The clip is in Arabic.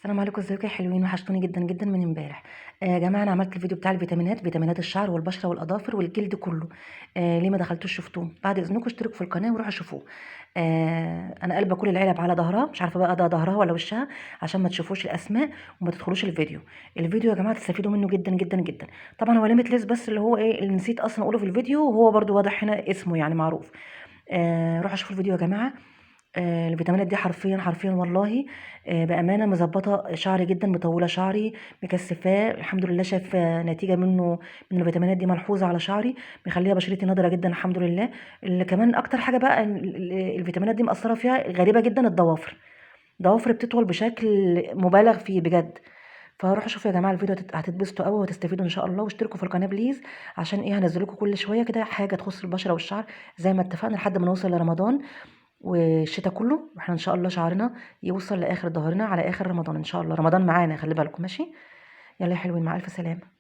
السلام عليكم، ازيكم يا حلوين؟ وحشتوني جدا جدا من امبارح. يا جماعه، انا عملت الفيديو بتاع الفيتامينات، فيتامينات الشعر والبشره والاظافر والجلد كله. ليه ما دخلتوش شفتوه؟ بعد اذنكم اشتركوا في القناه وروحوا شوفوه. انا قلبه كل العلب على ظهرها، مش عارفه بقى ده ظهرها ولا وشها، عشان ما تشوفوش الاسماء وما تدخلوش الفيديو. الفيديو يا جماعه تستفيدوا منه جدا جدا جدا. طبعا هو ليميتلس، بس اللي هو ايه اللي نسيت اصلا اقوله في الفيديو، وهو برده واضح هنا اسمه يعني معروف. روحوا شوفوا الفيديو يا جماعه. الفيتامينات دي حرفيًا، حرفيًا والله بأمانة مضبّطة شعري جدًا، مطوّلة شعري، مكثّفاه، الحمد لله شايفة نتيجة منه، من الفيتامينات دي ملحوظة على شعري، مخلّية بشرتي نضرة جدًا الحمد لله. اللي كمان أكتر حاجة بقى الفيتامينات دي مأثّرة فيها غريبة جدًا، الضوافر. ضوافري بتطول بشكل مُبالغ فيه بجد. فروحوا شوفوا يا جماعة الفيديو، هتتبسطوا أوي وهتستفيدوا إن شاء الله، واشتركوا في القناة بليز، عشان إيه هانزّل لكم كل شوية كده حاجة تخُص البشرة والشعر، زي ما اتفقنا لحد ما نوصل لرمضان والشتا كله، واحنا ان شاء الله شعرنا يوصل لاخر ظهرنا على اخر رمضان ان شاء الله. رمضان معانا، خلي بالكم، ماشي؟ يلا يا حلوين، مع الف سلامه.